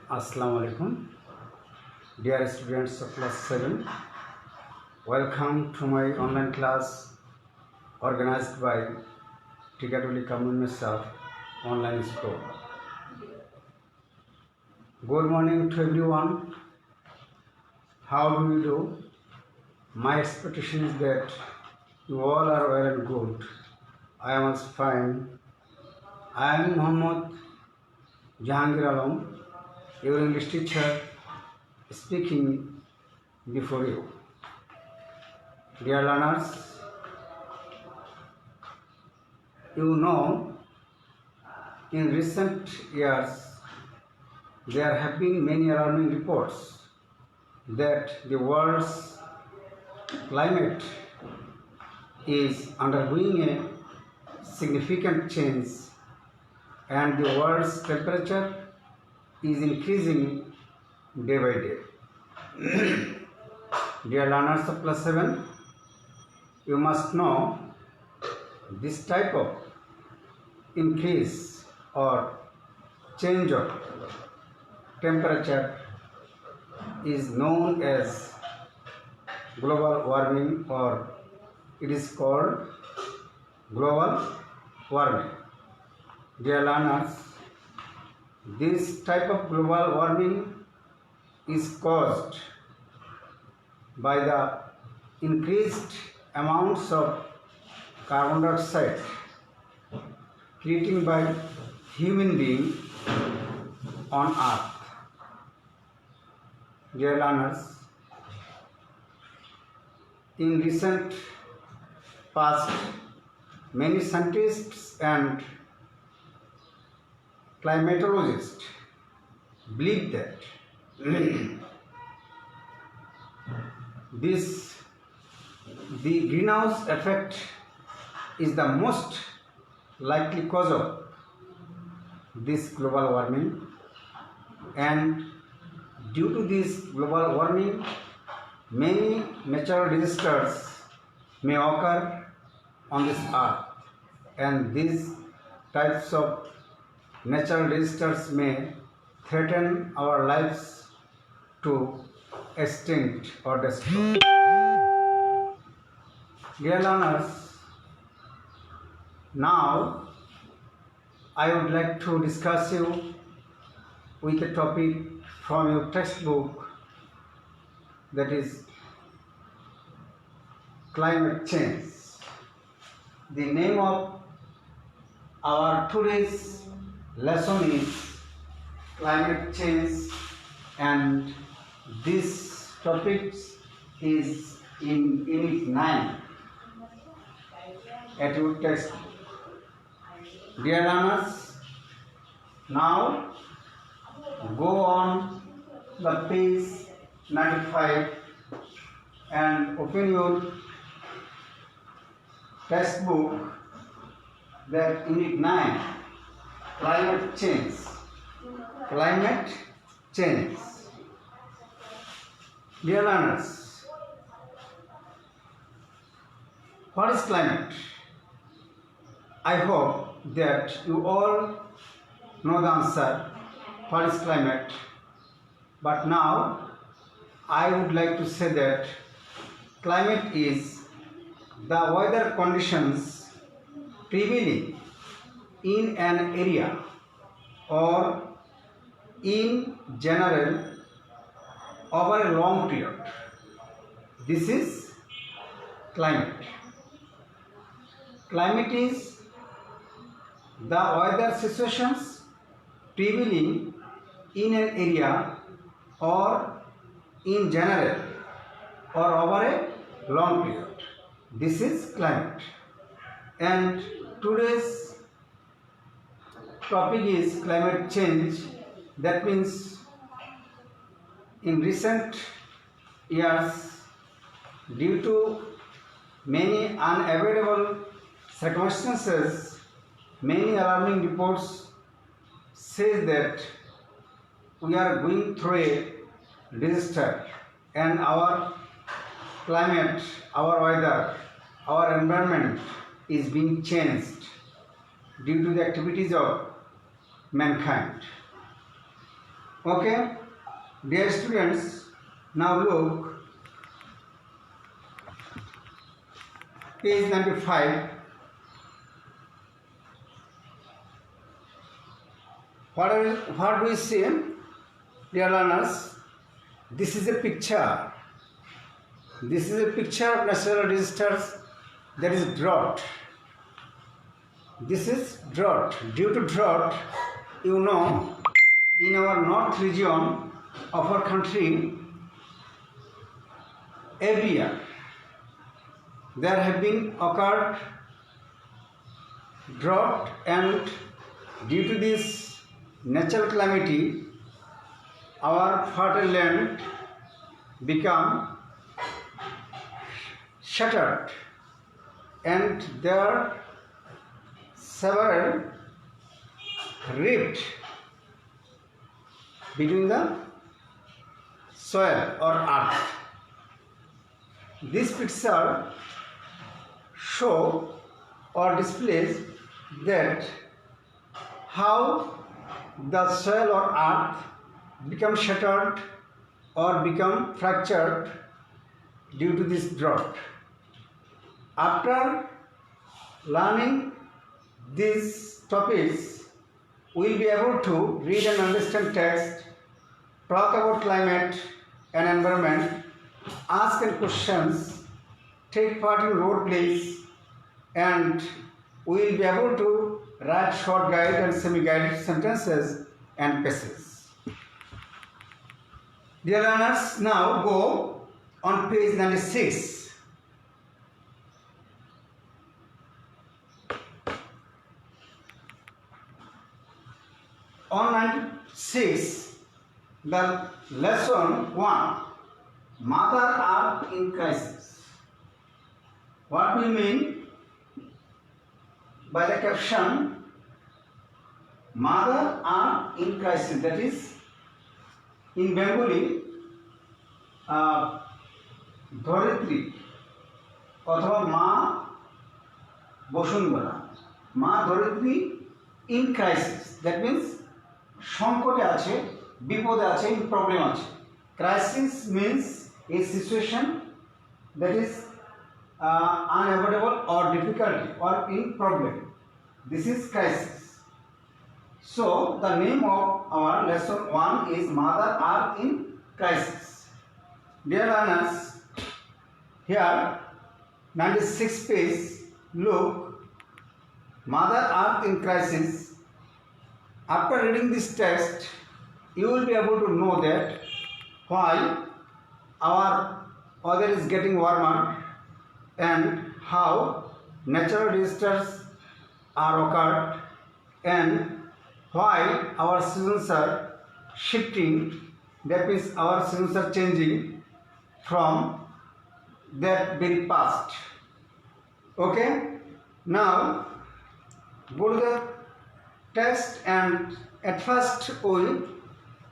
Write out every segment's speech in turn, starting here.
Assalamu alaikum, dear students of class 7. Welcome to my online class organized by Tikatuli Community Online School. Good morning to everyone. How do you do? My expectation is that you all are well and good. I am also fine. I am Muhammad Jahangir Alam, your English teacher, speaking before you. Dear learners, you know, in recent years there have been many alarming reports that the world's climate is undergoing a significant change and the world's temperature is increasing day by day. Dear learners of class 7, you must know this type of increase or change of temperature is known as global warming, or it is called global warming. Dear learners, this type of global warming is caused by the increased amounts of carbon dioxide created by human beings on earth. Dear learners, in recent past, many scientists and climatologists believe that the greenhouse effect is the most likely cause of this global warming, and due to this global warming many natural disasters may occur on this earth, and these types of natural disasters may threaten our lives to extinct or destroy. Dear learners, now I would like to discuss you with a topic from your textbook, that is climate change. The name of our today's lesson is climate change, and this topic is in Unit 9 at your textbook. Dear learners, now go on the page 95 and open your textbook, that Unit 9, climate change. Climate change. Dear learners, what is climate? I hope that you all know the answer, what is climate. But now I would like to say that climate is the weather conditions prevailing in an area or in general over a long period. This is climate. Climate is the weather situations prevailing in an area or in general or over a long period. This is climate. And today's topic is climate change. That means in recent years, due to many unavoidable circumstances, many alarming reports say that we are going through a disaster, and our climate, our weather, our environment is being changed due to the activities of mankind. Okay, dear students, now look page 95. What do we see, dear learners? This is a picture. This is a picture of natural disasters. That is drought. This is drought. Due to drought, you know, in our north region of our country, every year there have been occurred drought, and due to this natural calamity, our fertile land become shattered, and there are several rifts between the soil or earth. This picture show or displays that how the soil or earth become shattered or become fractured due to this drought. After learning these topics, we will be able to read and understand text, talk about climate and environment, ask and questions, take part in role plays, and we will be able to write short guide and semi-guided sentences and passages. Dear learners, now go on page 96. On 96, the lesson 1, Mother Earth in Crisis. What we mean by the caption Mother Earth in Crisis, that is in Bengali ধরিত্রী অথবা মা বসুন্ধরা, মা ধরিত্রী in crisis, that means সংকটে আছে, বিপদে আছে, in problem আছে. Crisis means a situation that is unavoidable or difficulty or in problem. This is crisis. So the name of our lesson 1 is Mother Earth in Crisis. Dear learners, here 96 page, look, Mother Earth in Crisis. After reading this text, you will be able to know that why our weather is getting warmer and how natural disasters are occurred and why our seasons are shifting, that means our seasons are changing from that very past. Okay, now go to the text, and at first we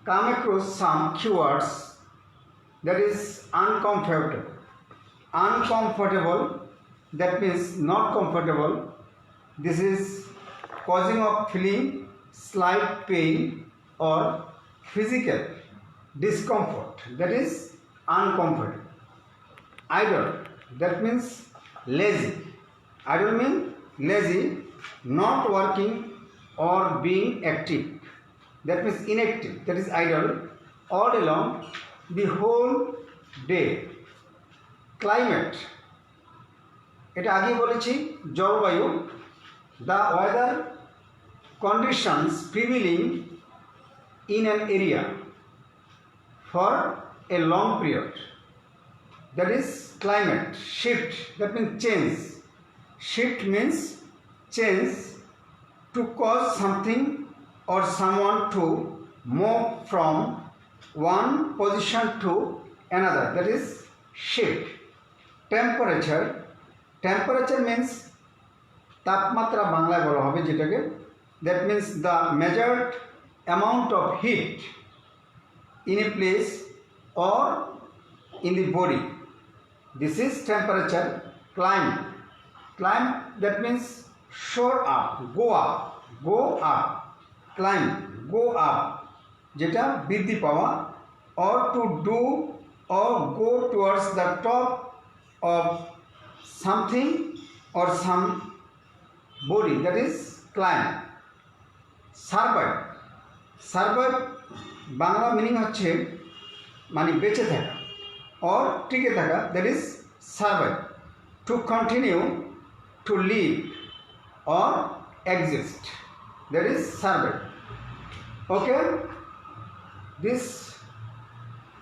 come across some keywords, that is uncomfortable. Uncomfortable, that means not comfortable. This is causing of feeling slight pain or physical discomfort, that is uncomfortable. Idle, that means lazy. Idle means lazy, not working or being active, that means inactive, that is idle, all along the whole day. Climate, এটা আগে বলেছি, জলবায়ু, the weather conditions prevailing in an area for a long period, that is climate. Shift, that means change. Shift means change, to cause something or someone to move from one position to another, that is shift. Temperature, temperature means তাপমাত্রা বাংলায় বলা হবে যেটাকে, that means the measured amount of heat in a place or in the body. This is temperature. Climb, climb, that means soar up, go up, climb, go up. যেটা বৃদ্ধি পাওয়া, or to do or go towards the top of something or some body, that is climb. Survive. Survive Bangla meaning হচ্ছে মানে বেঁচে থাকা, or টিকে থাকা, that is survive. To continue, to live or exist, that is survive. Okay, these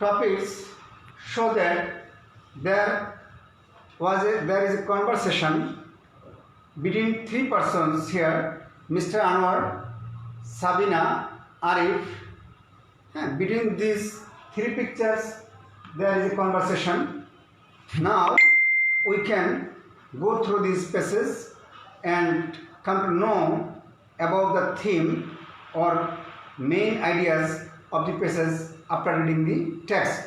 topics show that there is a conversation between three persons here, Mr. Anwar, Sabina, Arif. Between these three pictures there is a conversation. Now we can go through these spaces and come to know about the theme or main ideas of the passage after reading the text.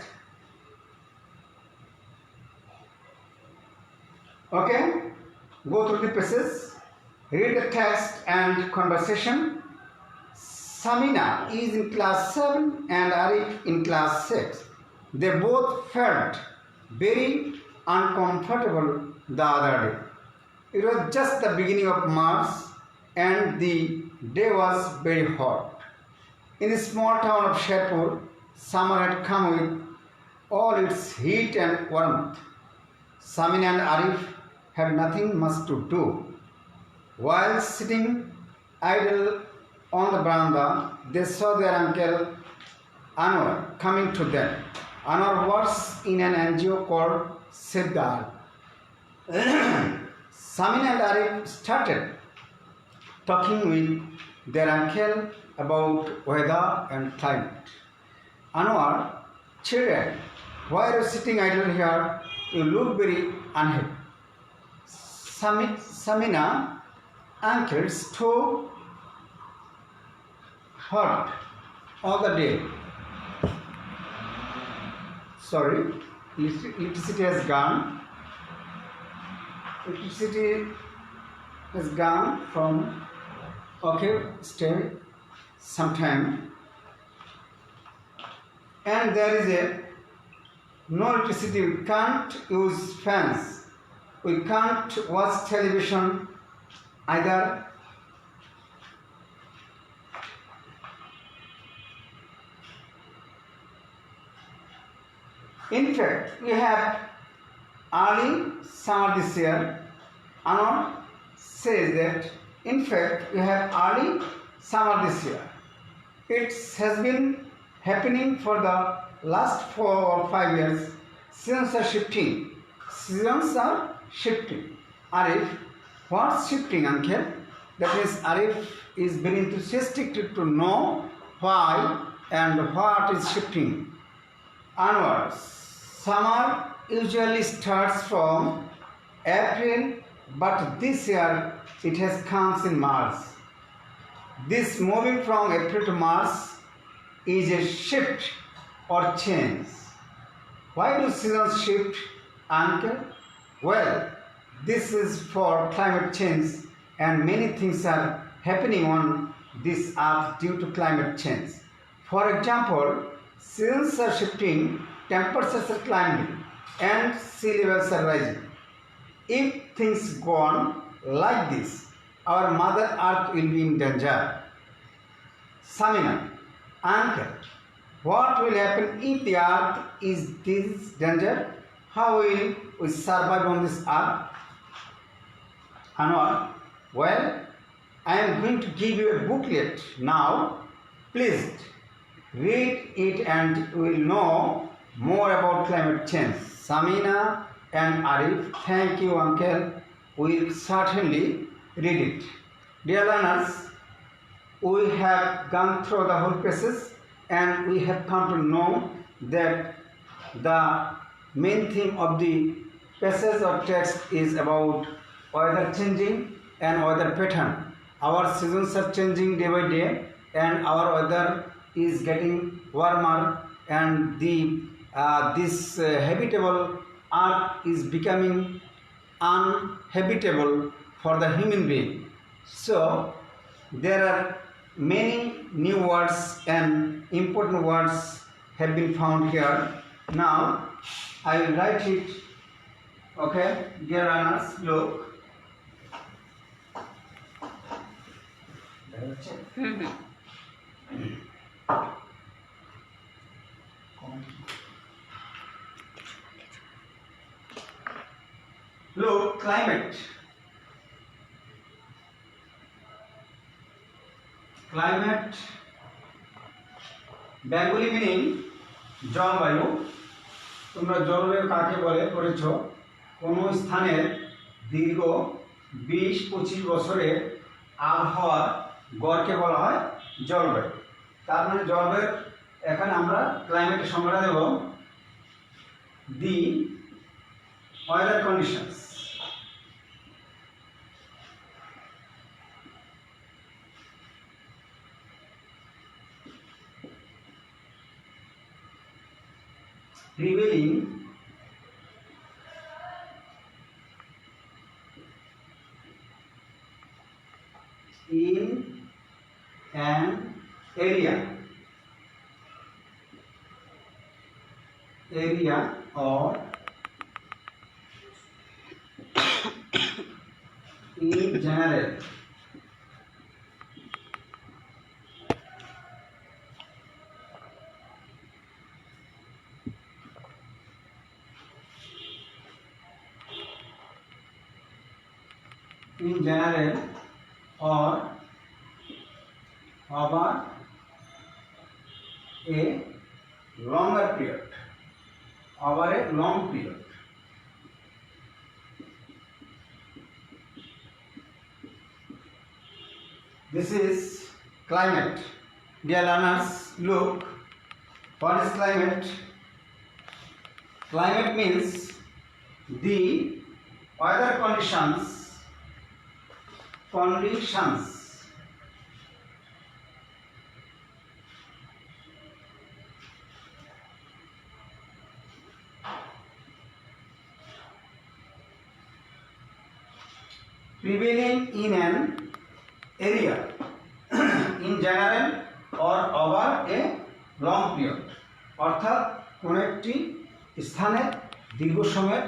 Okay, go through the passage, read the text and conversation. Samina is in class 7 and Arif in class 6. They both felt very uncomfortable the other day. It was just the beginning of March and the day was very hot. In the small town of Sherpur, summer had come with all its heat and warmth. Samina and Arif had nothing much to do. While sitting idle on the veranda, they saw their uncle Anwar coming to them. Anwar works in an NGO called Siddhar. Samina and Arif started talking with their uncle about weather and climate. Anwar chided, "Why are you sitting idle here? You look very unhappy." Samina, uncle stove hot all the day. Sorry, electricity has gone. Electricity has gone from. Okay, stay sometime. And there is no electricity. We can't use fans. We can't watch television either. In fact, we have early summer this year. Anwar says that in fact we have early summer this year. It has been happening for the last 4 or 5 years. Seasons are shifting. Seasons are shifting. Arif, what's shifting, uncle? That means Arif is very enthusiastic to know why and what is shifting. Anwar, summer usually starts from April, but this year it has come in March. This moving from April to March is a shift or change. Why do seasons shift, uncle? Well, this is for climate change and many things are happening on this earth due to climate change. For example, seasons are shifting, temperatures are climbing and sea levels are rising. If things go on like this, our mother earth will be in danger. Samina, uncle, what will happen if the earth is this danger? How will we survive on this earth? Anwar, well, I am going to give you a booklet now. Please read it and you will know more about climate change. Samina and Arif, thank you, uncle. We will certainly read it. Dear learners, we have gone through the whole passage and we have come to know that the main theme of the passage or text is about weather changing and weather pattern. Our seasons are changing day by day and our weather is getting warmer and this habitable earth is becoming unhabitable for the human being. So there are many new words and important words have been found here. Now I will write it. Okay, dear learners, look. Look, climate. Climate, Bengali meaning জলবায়ু। তোমরা জলবায়ু কাকে বলে পড়েছো? কোনো স্থানের দীর্ঘ 20-25 বছরের আবহাওয়ার গড়কে বলা হয় জলবায়ু। তার মানে জলবায়ুর এখানে আমরা ক্লাইমেটের সংজ্ঞা দেব the weather conditions. Prevailing in an area or in general. In general or over a longer period, over a long period. This is climate. Dear learners, look, what is climate? Climate means the weather conditions prevailing in an area in general or over a long period, অর্থাৎ কোনো একটি স্থানে দীর্ঘ সময়ের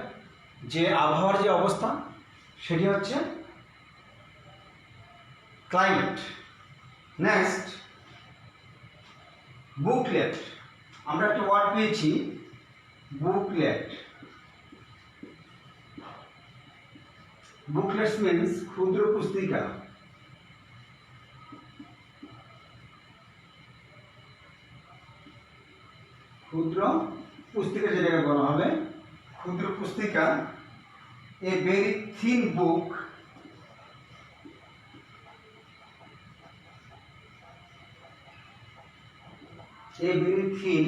যে আবহাওয়ার যে অবস্থা সেটি হচ্ছে ক্লাইমেট। Next, booklet. আমরা একটা ওয়ার্ড পেয়েছি বুকলেট। বুকলেটস মিন্স ক্ষুদ্র পুস্তিকা। ক্ষুদ্র পুস্তিকা যেটাকে বলা হবে, ক্ষুদ্র পুস্তিকা। A very thin book a very thin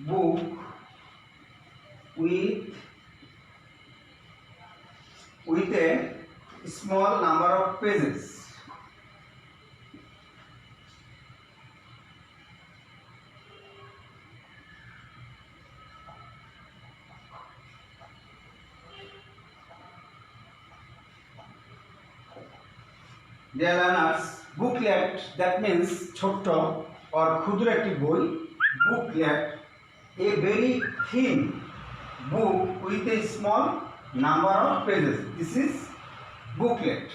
book with a small number of pages. Dear learners, booklet, that means ছোট্ট or ক্ষুদ্র একটি বই। Booklet, a very thin book with a small number of pages. This is booklet.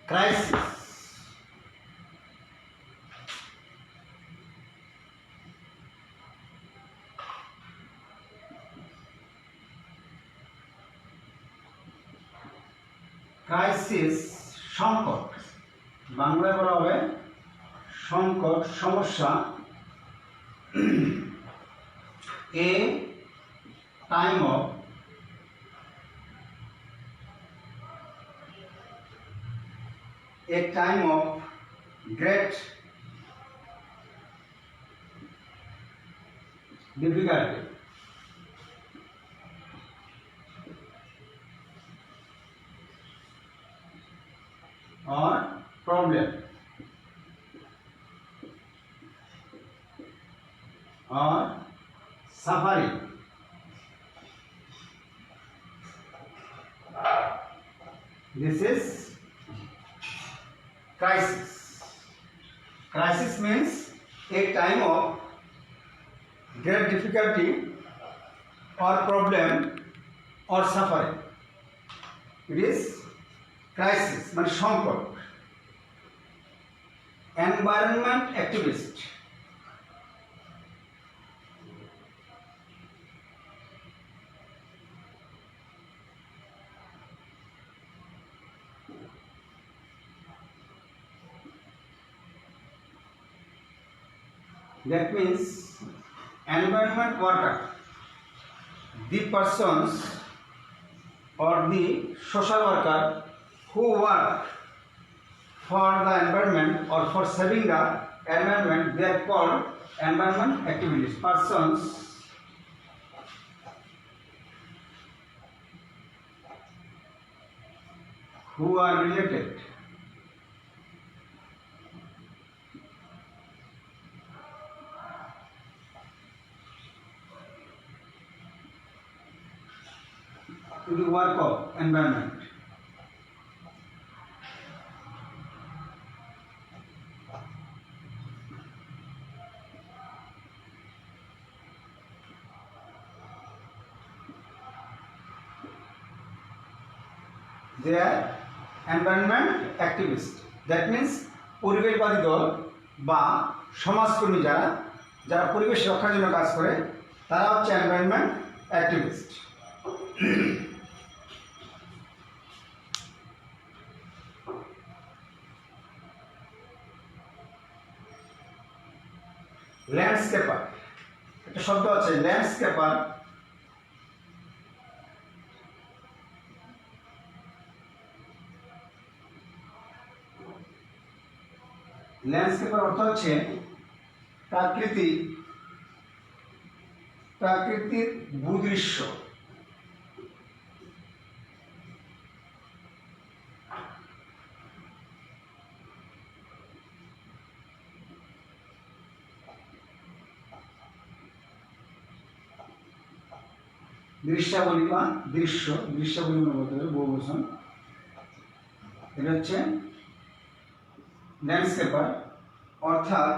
Crisis. Crisis, সংকট। বাংলায় বলা হবে সংকট, সমস্যা। এ time of great difficulty. or problem. or suffering. This is crisis. Crisis means a time of great difficulty or problem or suffering. It is crisis, মানে সংকট. Environment activist. That means environment worker, the persons or the social worker who work for the environment or for saving the environment, they are called environment activists. Persons who are related to the work of environment. They are environment activists. That means পরিবেশবাদী দল বা সমাজকর্মী যারা যারা পরিবেশ রক্ষার জন্য কাজ করে তারা হচ্ছে এনভায়রনমেন্ট অ্যাক্টিভিস্ট। ল্যান্ডস্কেপার, একটা শব্দ আছে ল্যান্ডস্কেপার। ল্যান্ডস্কেপার অর্থ হচ্ছে প্রাকৃতিক ভূদৃশ্য। দৃশ্যাবলী বা দৃশ্যাবলী বলতে হবে বহুবচন। এটা হচ্ছে ল্যান্ডস্কেপার, অর্থাৎ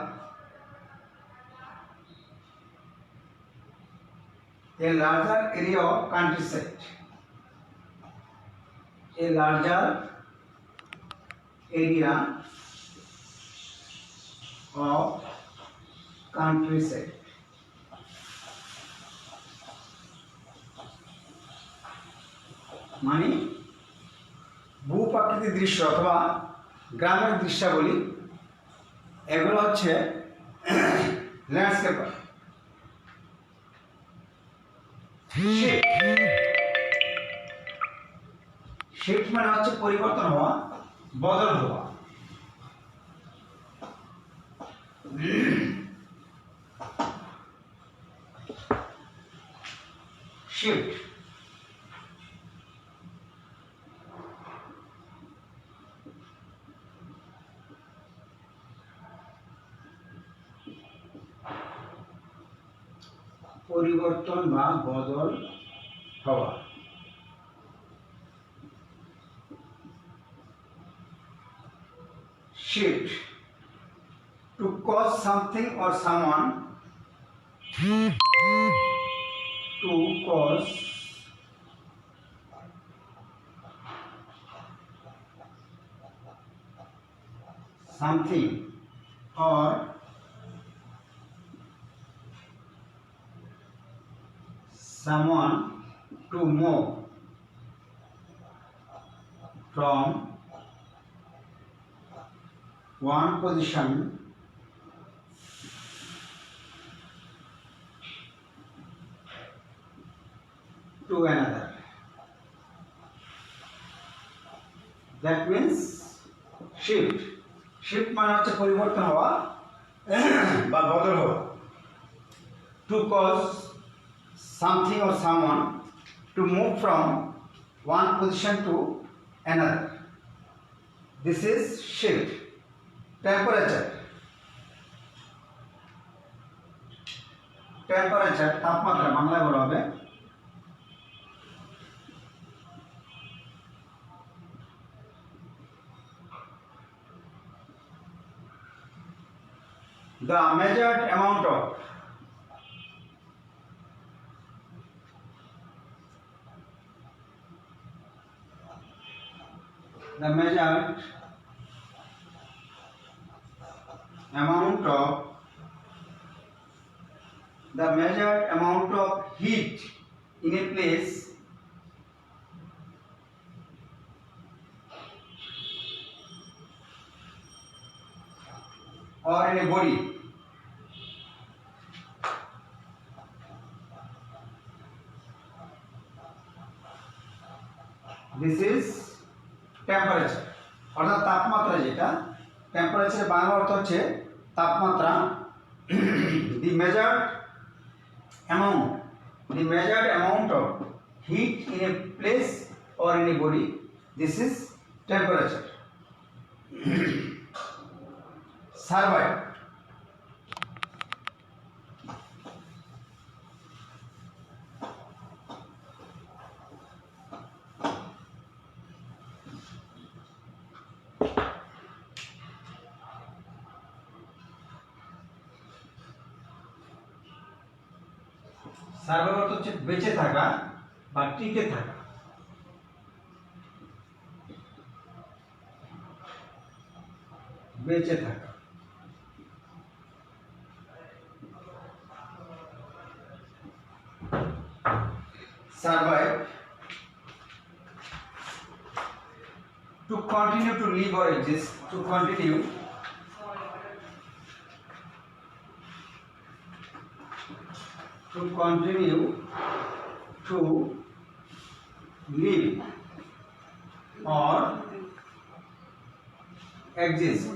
a larger area of countryside, a larger area of countryside. মানে ভূপ্রাকৃতিক দৃশ্য অথবা গ্রামের দৃশ্যাবলী, এগুলো হচ্ছে ল্যান্ডস্কেপার। শিফট মানে হচ্ছে পরিবর্তন হওয়া, বদল হওয়া। শিফট পরিবর্তন বা বদল হওয়া। Shift to cause something or someone to cause something or someone to move from one position to another. That means shift. Shift মানে হচ্ছে পরিবর্তন হওয়া বা বদল হওয়া। To cause something or someone to move from one position to another. This is shift. Temperature. Temperature তাপমাত্রা বাংলায় বলা হবে the measured amount of the measured amount of the measured amount of heat in a place or in a body this is temperature অর্থাৎ তাপমাত্রা যেটা temperature Bangla অর্থ হচ্ছে তাপমাত্রা the measured amount of heat in a place or in a body this is temperature survive survive অর্থ হচ্ছে বেঁচে থাকা বা টিকে থাকা বেঁচে থাকা survive to continue to live or exist to continue to live or exist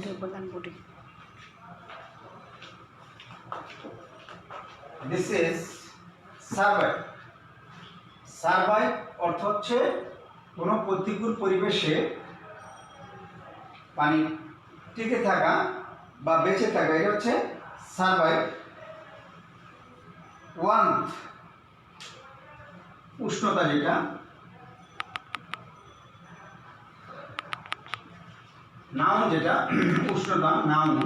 this is survive survive অর্থ হচ্ছে কোনো প্রতিকূল পরিবেশে পানি টিকে থাকা বা বেঁচে থাকা এটা হচ্ছে সার্ভাইভ warmth উষ্ণতা যেটা নাউন যেটা উষ্ণতা নাউন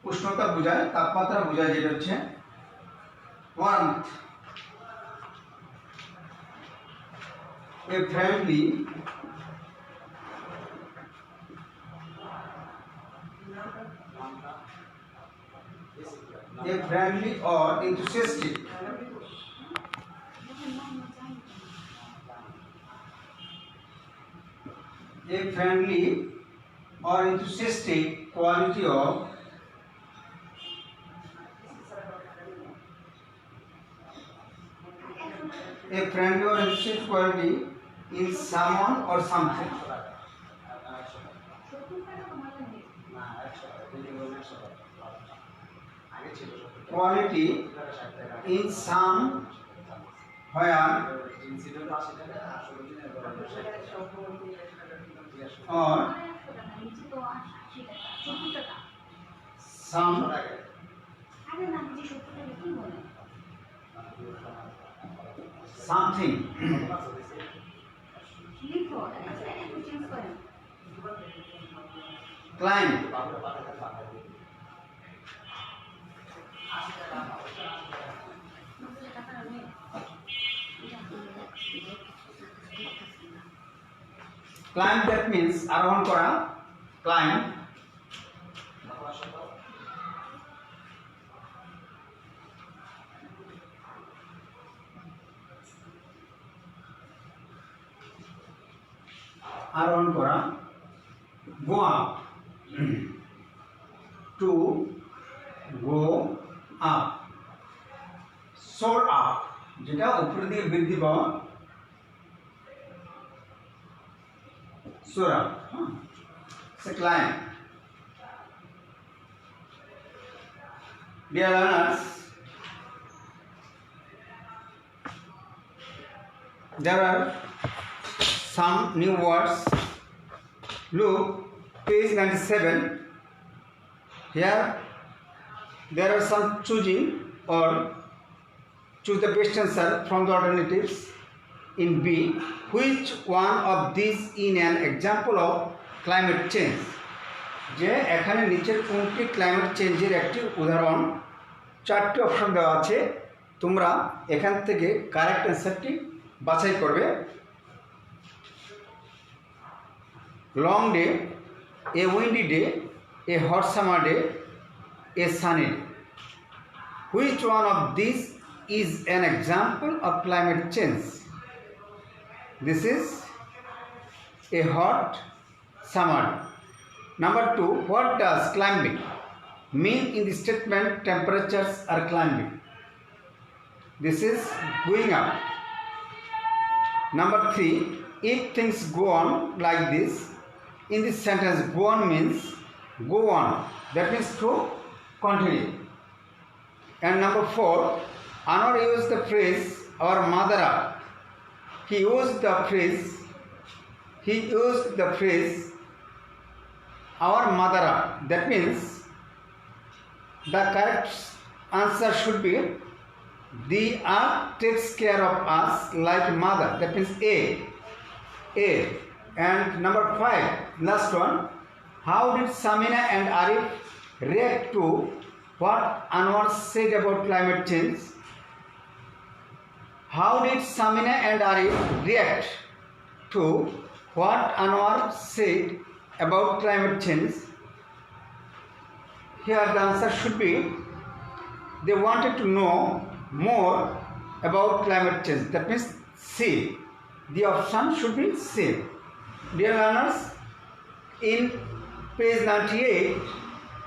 উষ্ণতা বোঝায় তাপমাত্রা বোঝায় যেটা হচ্ছে warmth a friendly or enthusiastic quality of in someone or something quality in some where or some something climb climb that means আরোহণ করা climb আরোহণ করা go up to go up soar up যেটা উপরের দিকে বৃদ্ধি পাওয়া soar up it's a climb dear learners there are some new words look page 97 Here there are some choosing or choose the best answer from the alternatives. In B, which one of these in an example of climate change? যে এখানে নিচের কোনটি climate চেঞ্জের একটি উদাহরণ, চারটি option দেওয়া আছে, তোমরা এখান থেকে কারেক্ট অ্যান্সারটি বাছাই করবে। Long day, A Windy day, A hot summer day, A sunny day. Which one of this is an example of climate change? This is a hot summer. Number 2, what does climbing mean in the statement temperatures are climbing? This is going up. Number 3, if things go on like this, in this sentence go on means go on, that means to continue. And number 4, Anwar used the phrase our mother. He used the phrase our mother. That means the correct answer should be the earth takes care of us like mother. That means A. And number 5, last one. How did Samina and Arif react to what Anwar said about climate change? How did Samina and Arif react to what Anwar said about climate change? Here the answer should be they wanted to know more about climate change. That means C. The option should be C. Dear learners, in page 98,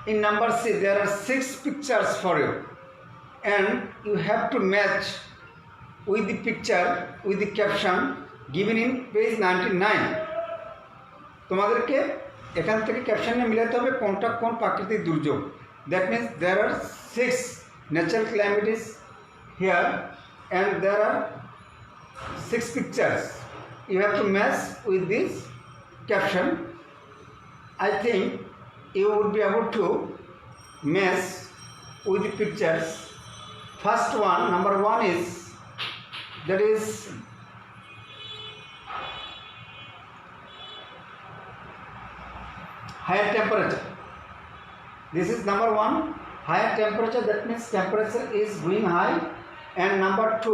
in number C, there are 6 pictures for you, and you have to match with the picture with the caption given in page 99. তোমাদেরকে এখান থেকে ক্যাপশনে মিলাতে হবে কোনটা কোন প্রাকৃতিক দুর্যোগ। That means there are 6 natural calamities here and there are 6 pictures. You have to match with this caption. I think you would be able to match with the pictures. First one, number 1 is, that is higher temperature. This is number 1, higher temperature. That means temperature is going high. And number 2,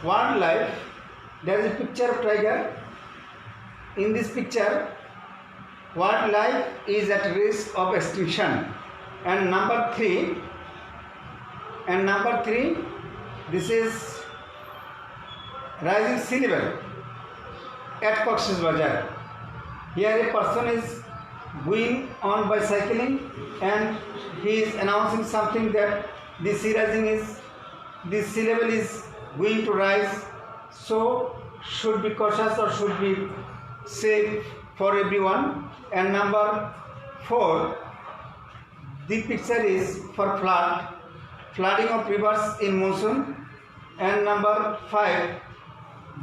wildlife. There is a picture of tiger. In this picture, wildlife is at risk of extinction. And number 3, this is rising sea level at Cox's Bazar. Here a person is going on by cycling and he is announcing something that the sea level is going to rise, so should be cautious or should be safe for everyone. And number 4, the picture is for flooding of rivers in monsoon. And number 5,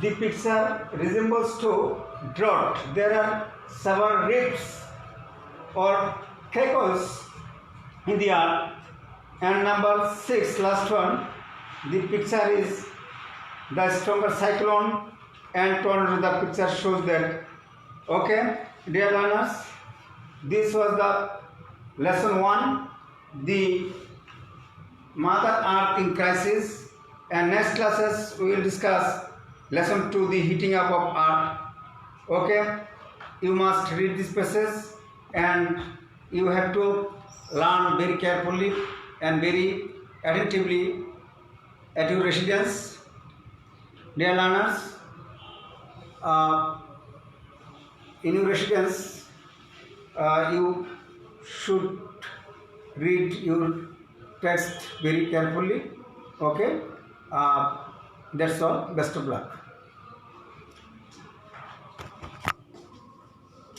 the picture resembles to drought. There are several rifts or crackles in the earth. And number 6, last one, the picture is the stronger cyclone and tornado. The picture shows that. Okay, dear learners, this was the lesson 1, the Mother Earth in crisis. And next classes we will discuss lesson 2, the heating up of earth. Okay, you must read this passage and you have to learn very carefully and very attentively at your residence. Dear learners, in your residence you should read your text very carefully. Okay, that's all. Best of luck.